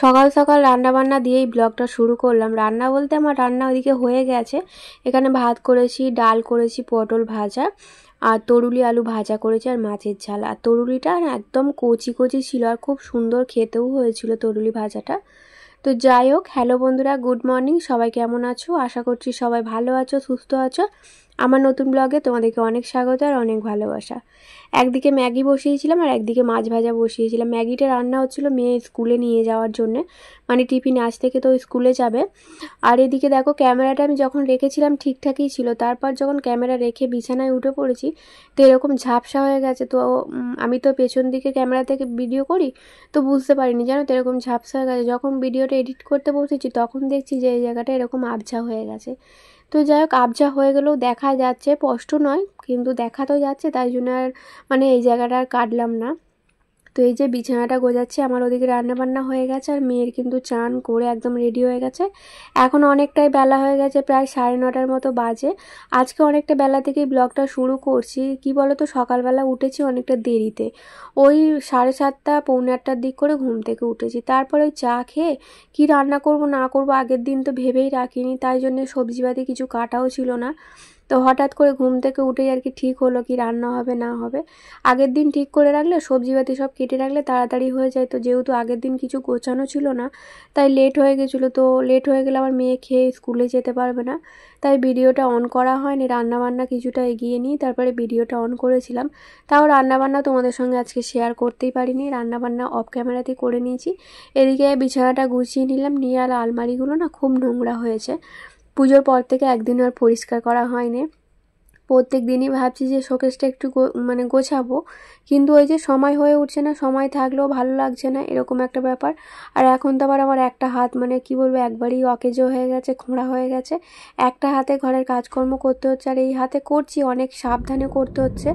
সকাল সকাল রান্না বান্না দিয়েই ব্লগটা শুরু করলাম। রান্না বলতে আমার রান্না ওইদিকে হয়ে গেছে। এখানে ভাত করেছি, ডাল করেছি, পটল ভাজা আর তরুলি আলু ভাজা করেছি আর মাছের ঝাল। আর তরুলিটা না একদম কচি কচি ছিল আর খুব সুন্দর খেতেও হয়েছিল তরুলি ভাজাটা। তো যাই হোক, হ্যালো বন্ধুরা, গুড মর্নিং। সবাই কেমন আছো? আশা করছি সবাই ভালো আছো, সুস্থ আছো। আমার নতুন ব্লগে তোমাদেরকে অনেক স্বাগত আর অনেক ভালোবাসা। একদিকে ম্যাগি বসিয়েছিলাম আর একদিকে মাছ ভাজা বসিয়েছিলাম। ম্যাগিটা রান্না হচ্ছিলো মেয়ে স্কুলে নিয়ে যাওয়ার জন্যে, মানে টিফিন আজ থেকে তো স্কুলে যাবে। আর এদিকে দেখো, ক্যামেরাটা আমি যখন রেখেছিলাম ঠিকঠাকই ছিল, তারপর যখন ক্যামেরা রেখে বিছানায় উঠে পড়েছি তো এরকম ঝাপসা হয়ে গেছে। তো আমি তো পেছন দিকে ক্যামেরা থেকে ভিডিও করি, তো বুঝতে পারিনি জানো তো এরকম ঝাপসা হয়ে গেছে। যখন ভিডিওটা এডিট করতে বসেছি তখন দেখছি যে এই জায়গাটা এরকম আবঝা হয়ে গেছে। তো যাই হোক, আবঝা হয়ে গেলেও দেখা যাচ্ছে, স্পষ্ট নয় কিন্তু দেখা তো যাচ্ছে, তাই জন্য আর মানে এই জায়গাটা আর কাটলাম না। তো এই যে বিছানাটা গোছাচ্ছি, আমার ওদিকে রান্নাবান্না হয়ে গেছে আর মেয়ের কিন্তু চান করে একদম রেডি হয়ে গেছে। এখন অনেকটাই বেলা হয়ে গেছে, প্রায় 9:30 মতো বাজে। আজকে অনেকটা বেলা থেকেই ব্লগটা শুরু করছি। কি বলো তো, সকালবেলা উঠেছি অনেকটা দেরিতে, ওই 7:30 পৌনে 8টার দিক করে ঘুম থেকে উঠেছি। তারপরে ওই চা খেয়ে কি রান্না করব না করব আগের দিন তো ভেবেই রাখিনি, তাই জন্য সবজিপাতি কিছু কাটাও ছিল না। তো হঠাৎ করে ঘুম থেকে উঠেই আর কি ঠিক হলো কি রান্না হবে না হবে। আগের দিন ঠিক করে রাখলে সবজিপাতি সব কেটে রাখলে তাড়াতাড়ি হয়ে যায়। তো যেহেতু আগের দিন কিছু গোছানো ছিল না, তাই লেট হয়ে গেছিলো। তো লেট হয়ে গেলে আবার মেয়ে খেয়ে স্কুলে যেতে পারবে না, তাই ভিডিওটা অন করা হয়নি। রান্নাবান্না কিছুটা এগিয়ে নিই তারপরে ভিডিওটা অন করেছিলাম। তাও রান্নাবান্না তোমাদের সঙ্গে আজকে শেয়ার করতেই পারিনি, রান্নাবান্না অফ ক্যামেরাতেই করে নিয়েছি। এদিকে বিছানাটা গুছিয়ে নিলাম, নিয়ে আর আলমারিগুলো না খুব নোংরা হয়েছে। পুজোর পর থেকে একদিন আর পরিষ্কার করা হয়নি। প্রত্যেক দিনই ভাবছি যে শোকেসটা একটু মানে গোছাবো, কিন্তু ওই যে সময় হয়ে উঠছে না, সময় থাকলেও ভালো লাগছে না, এরকম একটা ব্যাপার। আর এখন তো আবার আমার একটা হাত মানে কি বলবো একবারই অকেজো হয়ে গেছে, খোঁড়া হয়ে গেছে। একটা হাতে ঘরের কাজকর্ম করতে হচ্ছে আর এই হাতে করছি অনেক সাবধানে করতে হচ্ছে।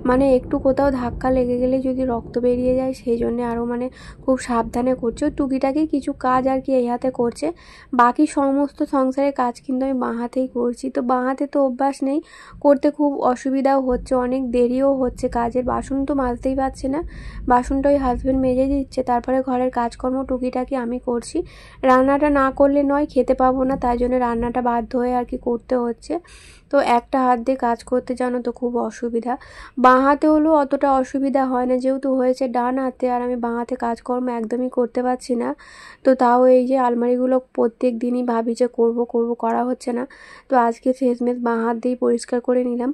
মানে একটু কোথাও ধাক্কা লেগে গেলে যদি রক্ত বেরিয়ে যায়, সেই জন্য আরও মানে খুব সাবধানে করছে। ওই টুকিটাকি কিছু কাজ আর কি এই হাতে করছে, বাকি সমস্ত সংসারের কাজ কিন্তু আমি বাঁ হাতেই করছি। তো বাঁ হাতে তো অভ্যাস নেই, করতে খুব অসুবিধাও হচ্ছে, অনেক দেরিও হচ্ছে কাজের। বাসন তো মাজতেই পারছি না, বাসনটা ওই হাজব্যান্ড মেজে দিচ্ছে, তারপরে ঘরের কাজকর্ম টুকিটাকি আমি করছি। রান্নাটা না করলে নয়, খেতে পাবো না, তাই জন্য রান্নাটা বাধ্য হয়ে আর কি করতে হচ্ছে। তো একটা হাত দিয়ে কাজ করতে জানো তো খুব অসুবিধা। বাঁ হাতে হলেও অতটা অসুবিধা হয় না, যেহেতু হয়েছে ডান হাতে, আর আমি বাঁ হাতে কাজকর্ম একদমই করতে পারছি না। তো তাও এই যে আলমারিগুলো প্রত্যেক দিনই ভাবি যে করব করব, করা হচ্ছে না। তো আজকে শেষমেশ বাঁ হাত দিয়েই পরিষ্কার করে নিলাম।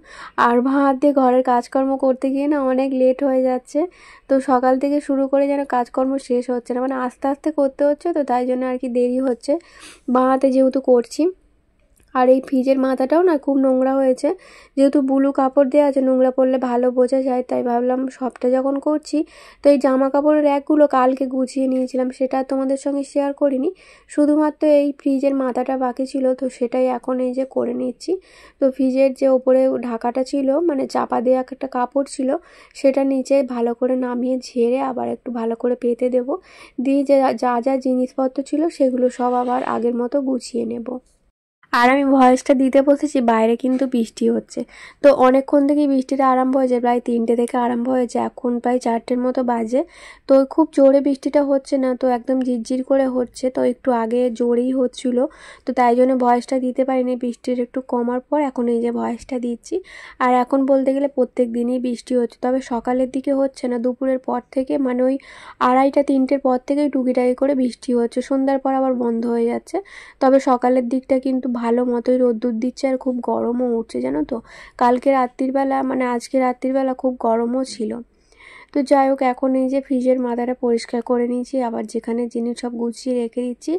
আর বাঁ হাত দিয়ে ঘরের কাজকর্ম করতে গিয়ে না অনেক লেট হয়ে যাচ্ছে। তো সকাল থেকে শুরু করে যেন কাজকর্ম শেষ হচ্ছে না, মানে আস্তে আস্তে করতে হচ্ছে, তো তাই জন্য আর কি দেরি হচ্ছে বাঁ হাতে যেহেতু করছি। আর এই ফ্রিজের মাথাটাও না খুব নোংরা হয়েছে, যেহেতু ব্লু কাপড় দেওয়া আছে, নোংরা পড়লে ভালো বোঝা যায়, তাই ভাবলাম সবটা যখন করছি। তো এই জামা কাপড়ের র্যাকগুলো কালকে গুছিয়ে নিয়েছিলাম, সেটা তোমাদের সঙ্গে শেয়ার করিনি, শুধুমাত্র এই ফ্রিজের মাথাটা বাকি ছিল, তো সেটাই এখন এই যে করে নিচ্ছি। তো ফ্রিজের যে ওপরে ঢাকাটা ছিল, মানে চাপা দেওয়া একটা কাপড় ছিল, সেটা নিচে ভালো করে নামিয়ে ঝেড়ে আবার একটু ভালো করে পেতে দেবো, দিয়ে যে যা যা জিনিসপত্র ছিল সেগুলো সব আবার আগের মতো গুছিয়ে নেব। আর আমি ভয়েসটা দিতে বসেছি, বাইরে কিন্তু বৃষ্টি হচ্ছে। তো অনেকক্ষণ থেকেই বৃষ্টিটা আরম্ভ হয়েছে, প্রায় 3টে থেকে আরম্ভ হয়েছে, এখন প্রায় 4টের মতো বাজে। তো খুব জোরে বৃষ্টিটা হচ্ছে না, তো একদম ঝিরঝির করে হচ্ছে, তো একটু আগে জোরেই হচ্ছিল, তো তাই জন্য ভয়েসটা দিতে পারিনি। বৃষ্টির একটু কমার পর এখন এই যে ভয়েসটা দিচ্ছি। আর এখন বলতে গেলে প্রত্যেক দিনই বৃষ্টি হচ্ছে, তবে সকালের দিকে হচ্ছে না, দুপুরের পর থেকে মানে ওই 2:30-3টের পর থেকেই টুকিটাকি করে বৃষ্টি হচ্ছে, সন্ধ্যার পর আবার বন্ধ হয়ে যাচ্ছে। তবে সকালের দিকটা কিন্তু ভালো মতোই রোদ্দুর দিচ্ছে আর খুব গরমও উঠছে জানো তো। কালকে রাত্রিবেলা মানে আজকে রাত্রিবেলা খুব গরমও ছিল। তো যাই হোক, এখন এই যে ফ্রিজের মাথাটা পরিষ্কার করে নিয়েছি, আবার যেখানে জিনিস সব গুছিয়ে রেখে দিচ্ছি।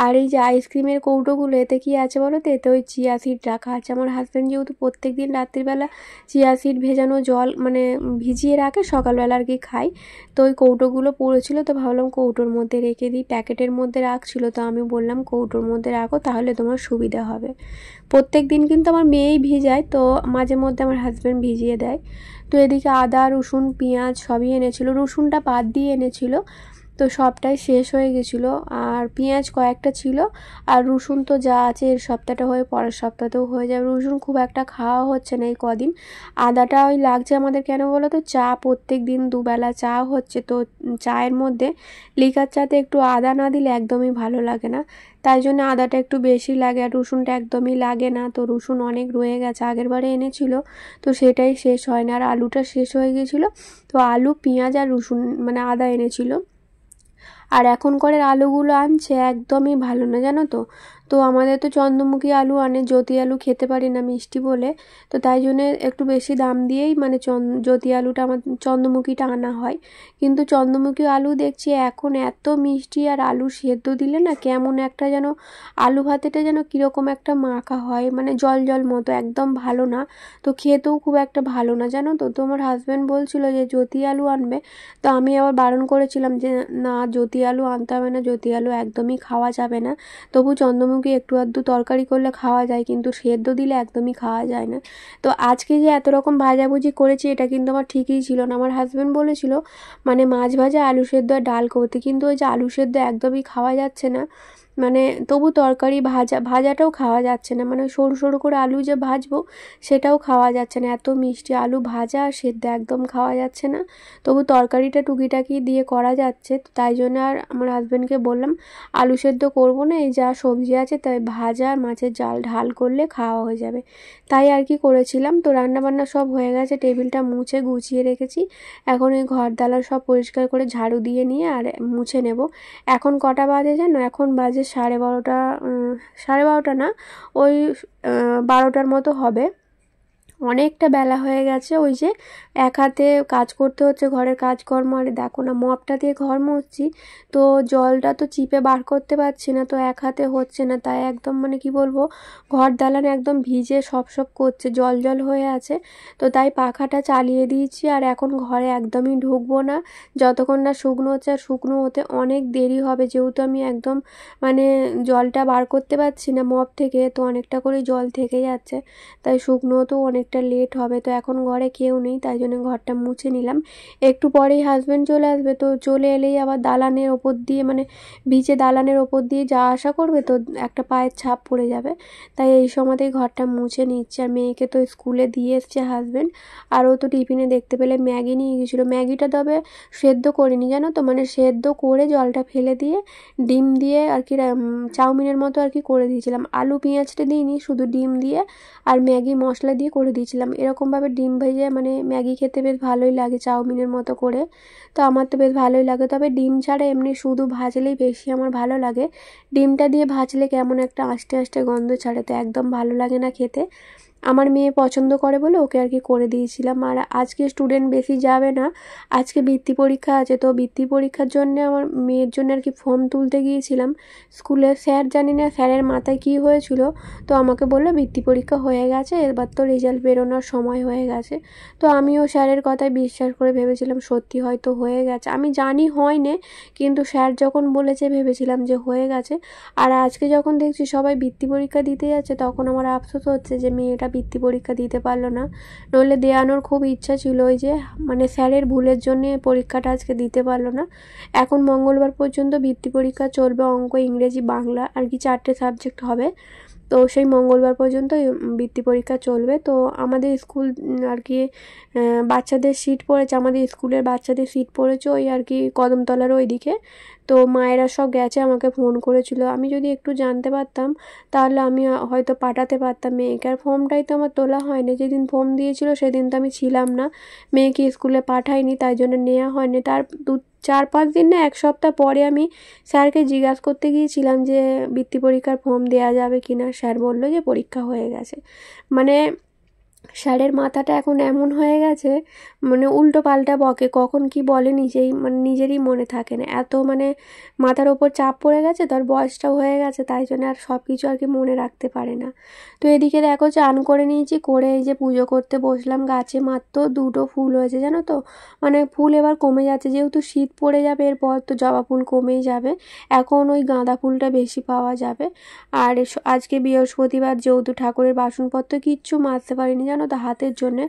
আর এই যে আইসক্রিমের কৌটোগুলো, এতে কি আছে বলো তো, এতে ওই চিয়া সিড রাখা আছে। আমার হাজব্যান্ড যেহেতু প্রত্যেক দিন রাত্রিবেলা চিয়া সিড ভেজানো জল মানে ভিজিয়ে রাখে, সকালবেলা আর কি খাই। তো ওই কৌটোগুলো পড়েছিল, তো ভাবলাম কৌটোর মধ্যে রেখে দিই, প্যাকেটের মধ্যে রাখছিল, তো আমি বললাম কৌটোর মধ্যে রাখো, তাহলে তোমার সুবিধা হবে। প্রত্যেক দিন কিন্তু আমার মেয়েই ভিজায়, তো মাঝে মধ্যে আমার হাজব্যান্ড ভিজিয়ে দেয়। তো এদিকে আদা রসুন পেঁয়াজ সবই এনেছিল, রসুনটা বাদ দিয়ে এনেছিল, তো সবটাই শেষ হয়ে গেছিলো। আর পেঁয়াজ কয়েকটা ছিল, আর রসুন তো যা আছে এর সপ্তাহটা হয়ে পরের সপ্তাহতেও হয়ে যাবে। রসুন খুব একটা খাওয়া হচ্ছে না এই কদিন। আদাটা ওই লাগছে আমাদের কেন বলো তো, চা প্রত্যেক দিন দুবেলা চা হচ্ছে, তো চায়ের মধ্যে লিকার চাতে একটু আদা না দিলে একদমই ভালো লাগে না, তাই জন্য আদাটা একটু বেশি লাগে। আর রসুনটা একদমই লাগে না, তো রসুন অনেক রয়ে গেছে, আগের বারে এনেছিল তো সেটাই শেষ হয় না। আর আলুটা শেষ হয়ে গেছিলো, তো আলু পেঁয়াজ আর রসুন মানে আদা এনেছিল। আর এখন করে আলুগুলো আনছে একদমই ভালো না জানো তো। তো আমাদের তো চন্দ্রমুখী আলু আনে, জ্যোতি আলু খেতে পারি না মিষ্টি বলে, তো তাই জন্য একটু বেশি দাম দিয়েই মানে জ্যোতি আলুটা আমার চন্দ্রমুখীটা আনা হয়। কিন্তু চন্দ্রমুখী আলু দেখছি এখন এত মিষ্টি, আর আলু সেদ্ধ দিলে না কেমন একটা যেন আলু ভাতেটা যেন কীরকম একটা মাখা হয়, মানে জল জল মতো, একদম ভালো না। তো খেতেও খুব একটা ভালো না জানো তো। তো আমার হাজব্যান্ড বলছিল যে জ্যোতি আলু আনবে, তো আমি আবার বারণ করেছিলাম যে না, জ্যোতি আলু আনতে হবে না, জ্যোতি আলু একদমই খাওয়া যাবে না। তবু চন্দ্রমুখী একটু আধটু তরকারি করলে খাওয়া যায়, কিন্তু সেদ্ধ দিলে একদমই খাওয়া যায় না। তো আজকে যে এত রকম ভাজাভুজি করেছি এটা কিন্তু আমার ঠিকই ছিল না। আমার হাজব্যান্ড বলেছিল মানে মাছ ভাজা, আলু সেদ্ধ আর ডাল করতে, কিন্তু ওই যে আলু সেদ্ধ একদমই খাওয়া যাচ্ছে না। মানে তবু তরকারি ভাজাটাও খাওয়া যাচ্ছে না, মানে সরু সরু করে আলু যে ভাজবো সেটাও খাওয়া যাচ্ছে না, এত মিষ্টি আলু ভাজা আর সেদ্ধ একদম খাওয়া যাচ্ছে না। তবু তরকারিটা টুকিটাকি দিয়ে করা যাচ্ছে, তো তাই জন্য আর আমার হাজব্যান্ডকে বললাম আলু সেদ্ধ করবো না, এই যা সবজি আছে তাই ভাজা আর মাছের জাল ঢাল করলে খাওয়া হয়ে যাবে, তাই আর কি করেছিলাম। তো রান্নাবান্না সব হয়ে গেছে, টেবিলটা মুছে গুছিয়ে রেখেছি। এখন এই ঘর দালার সব পরিষ্কার করে ঝাড়ু দিয়ে নিয়ে আর মুছে নেব। এখন কটা বাজে জানো, এখন বাজে 12:30, 12:30 না, ওই 12টার মতো হবে। অনেকটা বেলা হয়ে গেছে। ওই যে এক হাতে কাজ করতে হচ্ছে ঘরের কাজকর্ম, আর দেখো না মপটা দিয়ে ঘর মুছছি, তো জলটা তো চিপে বার করতে পারছি না, তো এক হাতে হচ্ছে না, তাই একদম মানে কি বলবো, ঘর দালান একদম ভিজে সব সব করছে, জল জল হয়ে আছে। তো তাই পাখাটা চালিয়ে দিয়েছি, আর এখন ঘরে একদমই ঢুকবো না যতক্ষণ না শুকনো হচ্ছে। আর শুকনো হতে অনেক দেরি হবে, যেহেতু আমি একদম মানে জলটা বার করতে পারছি না মপ থেকে, তো অনেকটা করে জল থেকে যাচ্ছে, তাই শুকনো তো অনেকটা লেট হবে। তো এখন ঘরে কেউ নেই, তাই জন্য ঘরটা মুছে নিলাম। একটু পরেই হাজব্যান্ড চলে আসবে, তো চলে এলেই আবার দালানের ওপর দিয়ে মানে ভিজে দালানের ওপর দিয়ে যাওয়া আসা করবে, তো একটা পায়ের ছাপ পড়ে যাবে, তাই এই সময়তেই ঘরটা মুছে নিচ্ছে। আর মেয়েকে তো স্কুলে দিয়ে এসছে হাজব্যান্ড, আর ও তো টিফিনে দেখতে পেলে ম্যাগি নিয়ে গেছিলো। ম্যাগিটা তবে সেদ্ধ করিনি জানো তো, মানে সেদ্ধ করে জলটা ফেলে দিয়ে ডিম দিয়ে আর কি চাউমিনের মতো আর কি করে দিয়েছিলাম। আলু পেঁয়াজটা দিইনি, শুধু ডিম দিয়ে আর ম্যাগি মশলা দিয়ে করে দিয়েছিলাম। এরকমভাবে ডিম ভেজে মানে ম্যাগি খেতে বেশ ভালোই লাগে চাউমিনের মতো করে, তো আমার তো বেশ ভালোই লাগে। তবে ডিম ছাড়া এমনি শুধু ভাজলেই বেশি আমার ভালো লাগে, ডিমটা দিয়ে ভাজলে কেমন একটা আস্তে আস্তে গন্ধ ছাড়ে, তো একদম ভালো লাগে না খেতে। আমার মেয়ে পছন্দ করে বলে ওকে আর কি করে দিয়েছিলাম। আর আজকে স্টুডেন্ট বেশি যাবে না, আজকে বৃত্তি পরীক্ষা আছে, তো বৃত্তি পরীক্ষার জন্য আমার মেয়ের জন্য আর কি ফর্ম তুলতে গিয়েছিলাম স্কুলে। স্যার জানি না স্যারের মাথায় কী হয়েছিল, তো আমাকে বললো বৃত্তি পরীক্ষা হয়ে গেছে, এবার তো রেজাল্ট বেরোনোর সময় হয়ে গেছে। তো আমিও স্যারের কথায় বিশ্বাস করে ভেবেছিলাম সত্যি হয়তো হয়ে গেছে, আমি জানি হয়নি, কিন্তু স্যার যখন বলেছে ভেবেছিলাম যে হয়ে গেছে। আর আজকে যখন দেখছি সবাই বৃত্তি পরীক্ষা দিতে যাচ্ছে, তখন আমার আফসোস হচ্ছে যে মেয়েটা বৃত্তি পরীক্ষা দিতে পারলো না, নইলে দেওয়ানোর খুব ইচ্ছা ছিল। ওই যে মানে স্যারের ভুলের জন্যে পরীক্ষাটা আজকে দিতে পারলো না। এখন মঙ্গলবার পর্যন্ত বৃত্তি পরীক্ষা চলবে, অঙ্ক ইংরেজি বাংলা আর কি 4টে সাবজেক্ট হবে, তো সেই মঙ্গলবার পর্যন্ত বৃত্তি পরীক্ষা চলবে। তো আমাদের স্কুল আর কি বাচ্চাদের সিট পড়েছে, আমাদের স্কুলের বাচ্চাদের সিট পড়েছে ওই আর কি কদমতলার ওই দিকে। তো মায়েরা সব গেছে, আমাকে ফোন করেছিল, আমি যদি একটু জানতে পারতাম তাহলে আমি হয়তো পাঠাতে পারতাম মেয়েকে। আর ফর্মটাই তো আমার তোলা হয়নি, যেদিন ফর্ম দিয়েছিল সেদিন তো আমি ছিলাম না, মেয়েকে স্কুলে পাঠাইনি, তাই জন্য নেওয়া হয়নি। তার 4-5 দিন না 1 সপ্তাহ পরে আমি স্যারকে জিজ্ঞাসা করতে গিয়েছিলাম যে বৃত্তি পরীক্ষার ফর্ম দেওয়া যাবে কি না, স্যার বললো যে পরীক্ষা হয়ে গেছে। মানে স্যারের মাথাটা এখন এমন হয়ে গেছে, মানে উল্টো পাল্টা বকে, কখন কি বলে নিজেই মানে নিজেরই মনে থাকে না, এত মানে মাথার ওপর চাপ পড়ে গেছে, তার বয়সটাও হয়ে গেছে, তাই জন্য আর সব কিছু আর কি মনে রাখতে পারে না। তো এদিকে দেখো চান করে নিয়েছি, করে এই যে পুজো করতে বসলাম। গাছে মাত্র 2টো ফুল হয়েছে জানো তো, মানে ফুল এবার কমে যাচ্ছে, যেহেতু শীত পড়ে যাবে এরপর তো জবা ফুল কমেই যাবে, এখন ওই গাঁদা ফুলটা বেশি পাওয়া যাবে। আর আজকে বৃহস্পতিবার, যেহেতু ঠাকুরের বাসনপত্র কিচ্ছু মাজতে পারিনি জানো জানো তো, হাতের জন্য।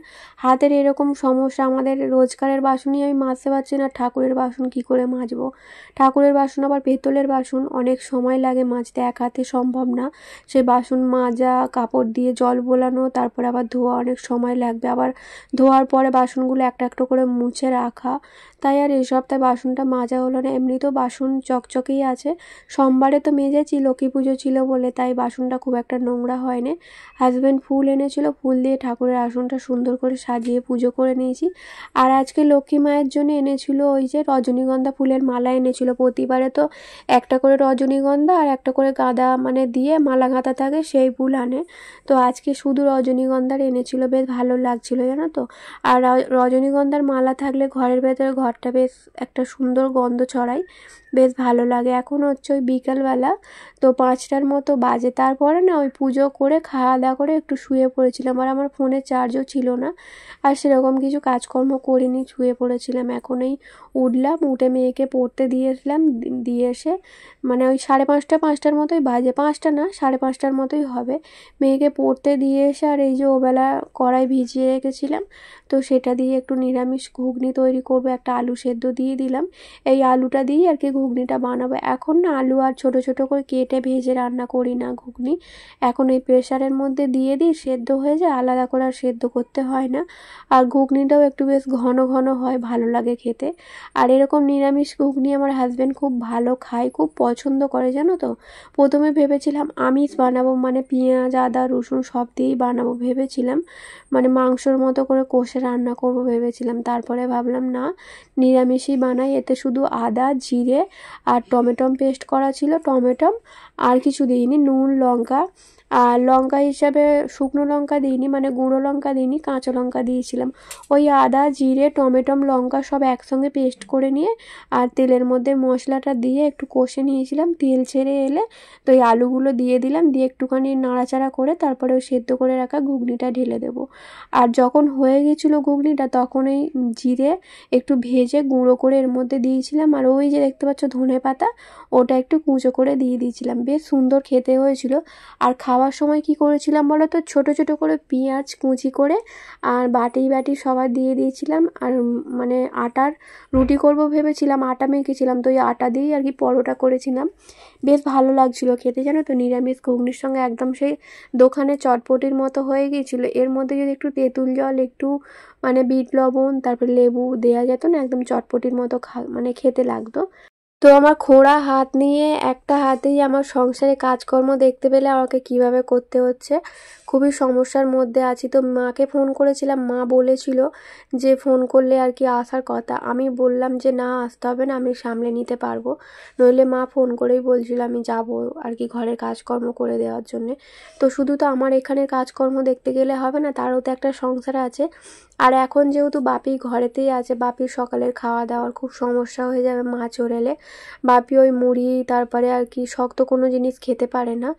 হাতের এরকম সমস্যা, আমাদের রোজকারের বাসনই আমি মাজতে পারছি না, ঠাকুরের বাসন কি করে মাজবো। ঠাকুরের বাসন আবার পেতলের বাসন, অনেক সময় লাগে মাজতে, এক হাতে সম্ভব না। সেই বাসন মাজা, কাপড় দিয়ে জল বোলানো, তারপরে আবার ধোয়া, অনেক সময় লাগবে। আবার ধোয়ার পরে বাসনগুলো একটা একটা করে মুছে রাখা, তাই আর এই সপ্তাহে বাসনটা মাজা হলো না। এমনিতেও বাসন চকচকেই আছে, সোমবারে তো মেজেছি, লক্ষ্মী পুজো ছিল বলে, তাই বাসনটা খুব একটা নোংরা হয়নি। হাজব্যান্ড ফুল এনেছিল, ফুল দিয়ে ঠাকুরের আসনটা সুন্দর করে সাজিয়ে পুজো করে নিয়েছি। আর আজকে লক্ষ্মী মায়ের জন্য এনেছিল ওই যে রজনীগন্ধা ফুলের মালা এনেছিল। প্রতিবারে তো একটা করে রজনীগন্ধা আর একটা করে গাঁদা মানে দিয়ে মালা গাঁথা থাকে, সেই ফুল আনে। তো আজকে শুধু রজনীগন্ধার এনেছিল, বেশ ভালো লাগছিল জানো তো। আর রজনীগন্ধার মালা থাকলে ঘরের ভেতরে ঘরটা বেশ একটা সুন্দর গন্ধ ছড়ায়, বেশ ভালো লাগে। এখন হচ্ছে ওই বিকালবেলা, তো 5টার মতো বাজে। তারপরে না ওই পুজো করে খাওয়া দাওয়া করে একটু শুয়ে পড়েছিলাম, আর আমার ফোনে চার্জও ছিল না, আর সেরকম কিছু কাজকর্ম করিনি, শুয়ে পড়েছিলাম। এখন এই উঠলাম, উঠে মেয়েকে পড়তে দিয়েছিলাম, দিয়ে এসে মানে ওই 5:30 মতোই বাজে, 5টা না 5:30 মতোই হবে, মেয়েকে পড়তে দিয়ে এসে আর এই যে ওবেলা কড়াই ভিজিয়ে রেখেছিলাম, তো সেটা দিয়ে একটু নিরামিষ ঘুগনি তৈরি করবো, একটা আলু সেদ্ধ দিয়ে দিলাম। এই আলুটা দিয়ে আর কি ঘুগনিটা বানাবো। এখন না আলু আর ছোট ছোট করে কেটে ভেজে রান্না করি না ঘুগনি, এখন এই প্রেসারের মধ্যে দিয়ে দিই, সেদ্ধ হয়ে যায়, আলাদা করে আর সেদ্ধ করতে হয় না। আর ঘুগনিটাও একটু বেশ ঘন ঘন হয়, ভালো লাগে খেতে। আর এরকম নিরামিষ ঘুগনি আমার হাজব্যান্ড খুব ভালো খায়, খুব পছন্দ করে জানো তো। প্রথমে ভেবেছিলাম আমিষ বানাবো, মানে পেঁয়াজ আদা রসুন সব দিয়েই বানাবো ভেবেছিলাম, মানে মাংসর মতো করে কষে রান্না করবো ভেবেছিলাম। তারপরে ভাবলাম না, নিরামিষই বানাই, এতে শুধু আদা জিরে আর টমেটো পেস্ট করা ছিল, টমেটো আর কিছু দিইনি, নুন লঙ্কা, আর লঙ্কা হিসাবে শুকনো লঙ্কা দিইনি, মানে গুঁড়ো লঙ্কা দিইনি, কাঁচা লঙ্কা দিয়েছিলাম। ওই আদা জিরে টমেটো লঙ্কা সব একসঙ্গে পেস্ট করে নিয়ে আর তেলের মধ্যে মশলাটা দিয়ে একটু কষে নিয়েছিলাম। তেল ছেড়ে এলে তো ওই আলুগুলো দিয়ে দিলাম, দিয়ে একটুখানি নাড়াচাড়া করে তারপরে ওই সেদ্ধ করে রাখা ঘুগনিটা ঢেলে দেবো। আর যখন হয়ে গেছিলো ঘুগনিটা, তখন ওই জিরে একটু ভেজে গুঁড়ো করে এর মধ্যে দিয়েছিলাম, আর ওই যে দেখতে পাচ্ছ ধনে পাতা, ওটা একটু কুঁচো করে দিয়ে দিয়েছিলাম, বেশ সুন্দর খেতে হয়েছিল। আর খাওয়ার সময় কি করেছিলাম বলো তো, ছোট ছোট করে পেঁয়াজ কুচি করে আর বাটি বাটি সবার দিয়ে দিয়েছিলাম। আর মানে আটার রুটি করব ভেবেছিলাম, আটা মেখেছিলাম, তো ওই আটা দিয়েই আর কি পরোটা করেছিলাম, বেশ ভালো লাগছিল খেতে জানো তো। নিরামিষ ঘুগনির সঙ্গে একদম সেই দোকানে চটপটির মতো হয়ে গিয়েছিল। এর মধ্যে যদি একটু তেঁতুল জল, একটু মানে বিট লবণ, তারপরে লেবু দেওয়া যেত না, একদম চটপটির মতো মানে খেতে লাগতো। তো আমার খোঁড়া হাত নিয়ে একটা হাতেই আমার সংসারে কাজকর্ম দেখতে পেলে আমাকে কিভাবে করতে হচ্ছে, খুবই সমস্যার মধ্যে আছি। তো মাকে ফোন করেছিলাম, মা বলেছিল যে ফোন করলে আর কি আসার কথা, আমি বললাম যে না আসতে হবে না, আমি সামলে নিতে পারবো। নইলে মা ফোন করেই বলছিল আমি যাব আর কি ঘরের কাজকর্ম করে দেওয়ার জন্যে। তো শুধু তো আমার এখানের কাজকর্ম দেখতে গেলে হবে না, তারও তো একটা সংসার আছে। আর এখন যেহেতু বাপি ঘরেতেই আছে, বাপির সকালের খাওয়া দাওয়ার খুব সমস্যা হয়ে যাবে মা চলে এলে। বাপি ওই মুড়ি তারপরে আর কি শক্ত কোনো জিনিস খেতে পারে না,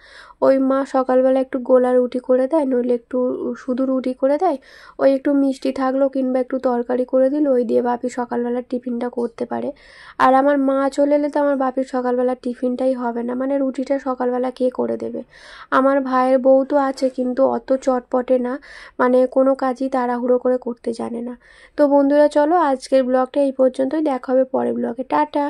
ওই মা সকালবেলা একটু গোলা রুটি করে দেয়, নইলে একটু শুধু রুটি করে দেয়, ওই একটু মিষ্টি থাকলো কিংবা একটু তরকারি করে দিল, ওই দিয়ে বাপি সকালবেলার টিফিনটা করতে পারে। আর আমার মা চলে এলে তো আমার বাপির সকালবেলার টিফিনটাই হবে না, মানে রুটিটা সকালবেলা কে করে দেবে। আমার ভাইয়ের বউ তো আছে, কিন্তু অত চটপটে না, মানে কোনো কাজই তাড়াহুড়ো করে করতে জানে না। তো বন্ধুরা চলো আজকের ব্লগটা এই পর্যন্তই, দেখা হবে পরের ব্লগে, টাটা।